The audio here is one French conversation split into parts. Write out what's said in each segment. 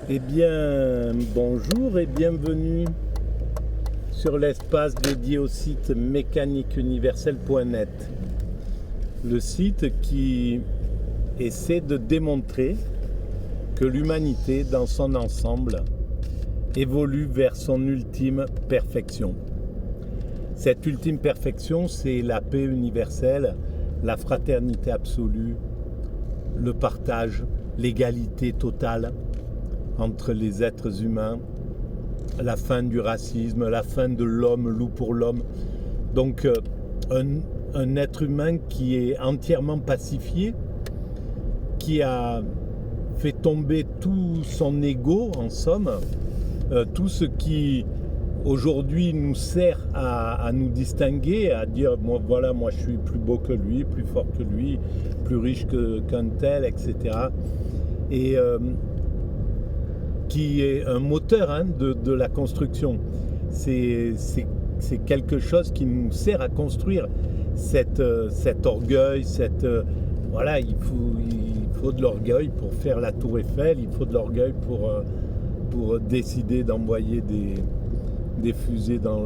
Eh bien, bonjour et bienvenue sur l'espace dédié au site mécaniqueuniverselle.net. Le site qui essaie de démontrer que l'humanité dans son ensemble évolue vers son ultime perfection. Cette ultime perfection, c'est la paix universelle, la fraternité absolue, le partage, l'égalité totale entre les êtres humains, la fin du racisme, la fin de l'homme loup pour l'homme. Donc un être humain qui est entièrement pacifié, qui a fait tomber tout son ego en somme, tout ce qui aujourd'hui nous sert à nous distinguer, à dire moi je suis plus beau que lui, plus fort que lui, plus riche qu'un tel, etc. Et qui est un moteur de la construction. C'est quelque chose qui nous sert à construire cet orgueil, il faut de l'orgueil pour faire la tour Eiffel, il faut de l'orgueil pour décider d'envoyer des fusées dans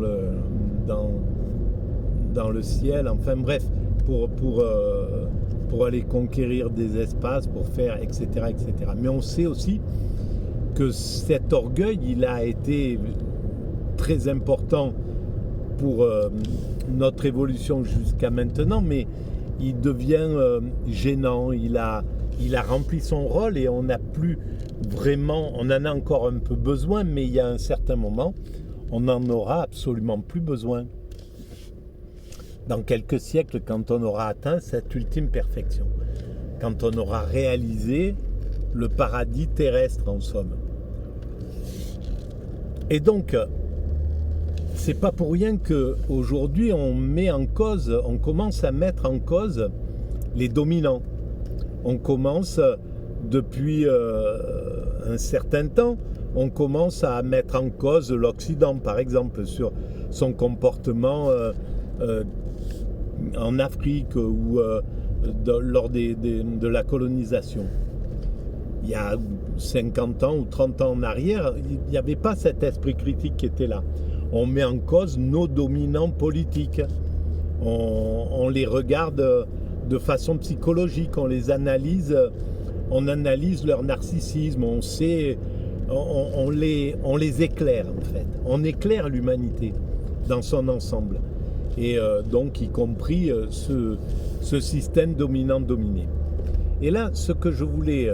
le ciel, enfin bref, pour aller conquérir des espaces, pour faire, etc., etc. Mais on sait aussi que cet orgueil, il a été très important pour notre évolution jusqu'à maintenant, mais il devient gênant, il a rempli son rôle et on n'a plus vraiment, on en a encore un peu besoin, mais il y a un certain moment, on n'en aura absolument plus besoin. Dans quelques siècles, quand on aura atteint cette ultime perfection, quand on aura réalisé le paradis terrestre en somme. Et donc, c'est pas pour rien qu'aujourd'hui on commence à mettre en cause les dominants. On commence, depuis un certain temps, on commence à mettre en cause l'Occident, par exemple, sur son comportement en Afrique ou lors de la colonisation. Il y a 50 ans ou 30 ans en arrière, il n'y avait pas cet esprit critique qui était là. On met en cause nos dominants politiques. On les regarde de façon psychologique, on analyse leur narcissisme, on les éclaire en fait. On éclaire l'humanité dans son ensemble. Et donc y compris ce système dominant-dominé. Et là, ce que je voulais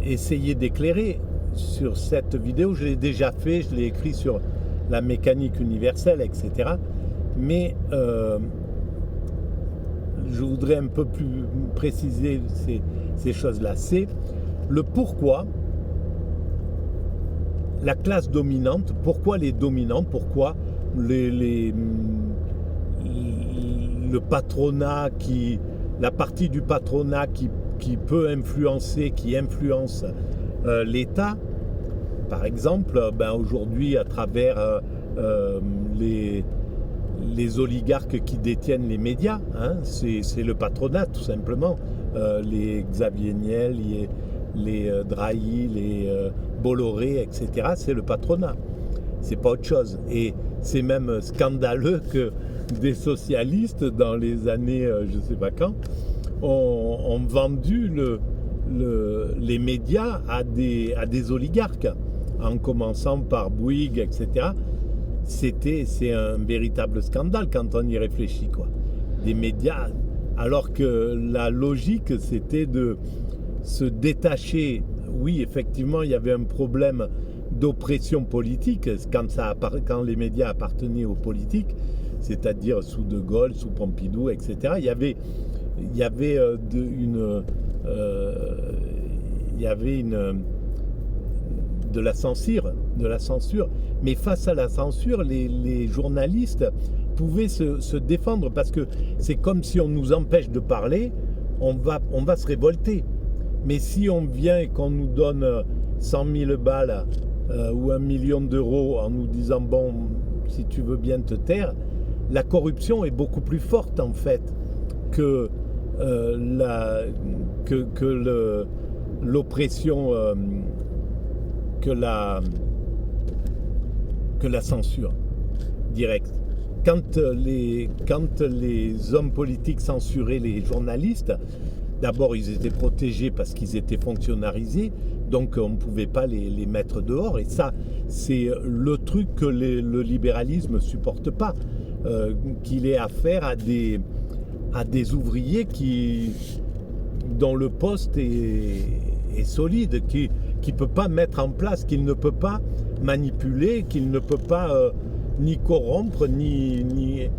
essayer d'éclairer sur cette vidéo, je l'ai déjà fait, je l'ai écrit sur la mécanique universelle, etc. Mais je voudrais un peu plus préciser ces choses-là. C'est le pourquoi la classe dominante, pourquoi les dominants, pourquoi le patronat, la partie du patronat qui peut influencer, qui influence l'État, par exemple, aujourd'hui à travers les oligarques qui détiennent les médias, c'est le patronat tout simplement, les Xavier Niel, les Drahi, les Bolloré, etc. C'est le patronat, c'est pas autre chose. Et c'est même scandaleux que des socialistes dans les années je sais pas quand ont vendu les médias à des oligarques, en commençant par Bouygues, etc. C'est un véritable scandale quand on y réfléchit, quoi. Des médias, alors que la logique, c'était de se détacher. Oui, effectivement, il y avait un problème d'oppression politique quand les médias appartenaient aux politiques, c'est-à-dire sous De Gaulle, sous Pompidou, etc. Il y avait de la censure, mais face à la censure, les journalistes pouvaient se défendre, parce que c'est comme si on nous empêche de parler, on va se révolter. Mais si on vient et qu'on nous donne 100 000 balles ou 1 million d'euros en nous disant bon, si tu veux bien te taire, la corruption est beaucoup plus forte en fait que l'oppression que la censure directe. Quand les hommes politiques censuraient les journalistes, d'abord ils étaient protégés parce qu'ils étaient fonctionnalisés, donc on ne pouvait pas les mettre dehors. Et ça, c'est le truc que le libéralisme ne supporte pas, qu'il ait affaire à des ouvriers dont le poste est solide, qui ne peut pas mettre en place, qu'il ne peut pas manipuler, qu'il ne peut pas ni corrompre, ni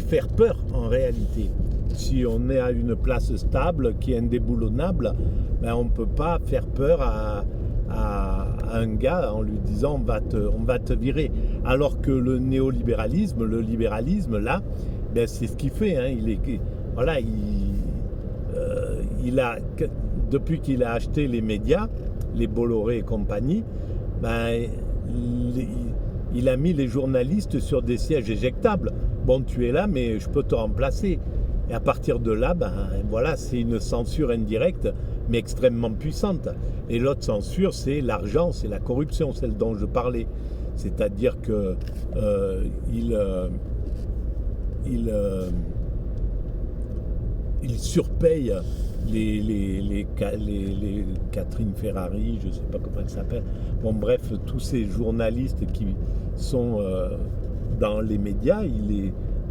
faire peur en réalité. Si on est à une place stable, qui est indéboulonnable, ben on ne peut pas faire peur à un gars en lui disant on va te virer. Alors que le néolibéralisme, le libéralisme, là, ben c'est ce qu'il fait. Hein. Depuis qu'il a acheté les médias, les Bolloré et compagnie, ben, il a mis les journalistes sur des sièges éjectables. Bon, tu es là, mais je peux te remplacer. Et à partir de là, ben, voilà, c'est une censure indirecte, mais extrêmement puissante. Et l'autre censure, c'est l'argent, c'est la corruption, celle dont je parlais. C'est-à-dire que il surpaye les Catherine Ferrari, je ne sais pas comment elle s'appelle. Bon, bref, tous ces journalistes qui sont dans les médias,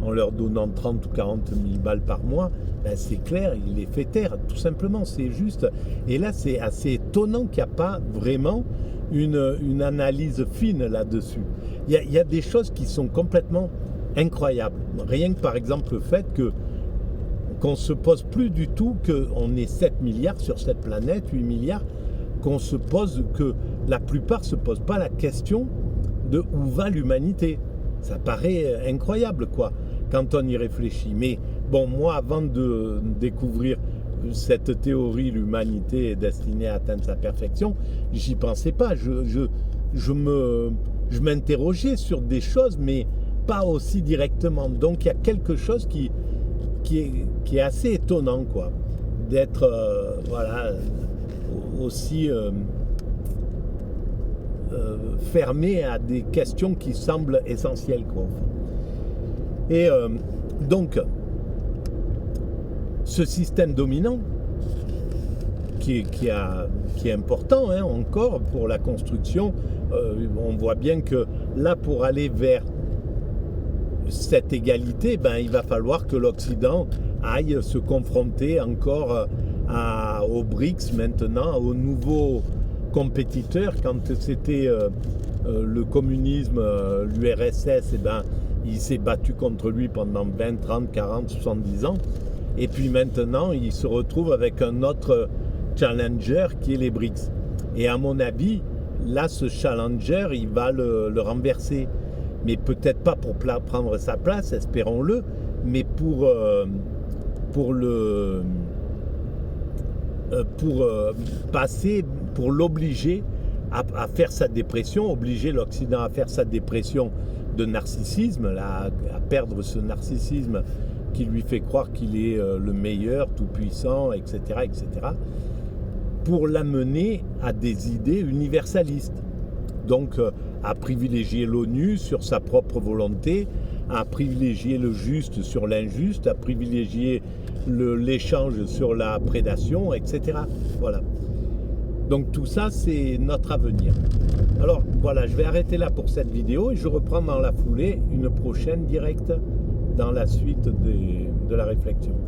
en leur donnant 30 ou 40 000 balles par mois, ben c'est clair, il les fait taire, tout simplement, c'est juste. Et là, c'est assez étonnant qu'il n'y a pas vraiment une analyse fine là-dessus. Il y a des choses qui sont complètement incroyables. Rien que par exemple le fait qu'on ne se pose plus du tout qu'on est 7 milliards sur cette planète, 8 milliards, que la plupart ne se posent pas la question de où va l'humanité. Ça paraît incroyable, quoi, quand on y réfléchit. Mais bon, moi, avant de découvrir cette théorie, l'humanité est destinée à atteindre sa perfection, j'y pensais pas. Je m'interrogeais sur des choses, mais pas aussi directement. Donc, il y a quelque chose qui est assez étonnant, quoi, d'être aussi fermé à des questions qui semblent essentielles, quoi. Et donc ce système dominant qui est important, hein, encore pour la construction, on voit bien que là, pour aller vers cette égalité, ben, il va falloir que l'Occident aille se confronter encore aux BRICS maintenant, aux nouveaux compétiteurs. Quand c'était le communisme, l'URSS, eh ben, il s'est battu contre lui pendant 20, 30, 40, 70 ans. Et puis maintenant, il se retrouve avec un autre challenger qui est les BRICS. Et à mon avis, là, ce challenger, il va le renverser. Mais peut-être pas pour prendre sa place, espérons-le, mais pour l'obliger à faire sa dépression, obliger l'Occident à faire sa dépression de narcissisme, là, à perdre ce narcissisme qui lui fait croire qu'il est le meilleur, tout puissant, etc., etc., pour l'amener à des idées universalistes. Donc à privilégier l'ONU sur sa propre volonté, à privilégier le juste sur l'injuste, à privilégier l'échange sur la prédation, etc. Voilà. Donc tout ça, c'est notre avenir. Alors voilà, je vais arrêter là pour cette vidéo et je reprends dans la foulée une prochaine directe dans la suite de la réflexion.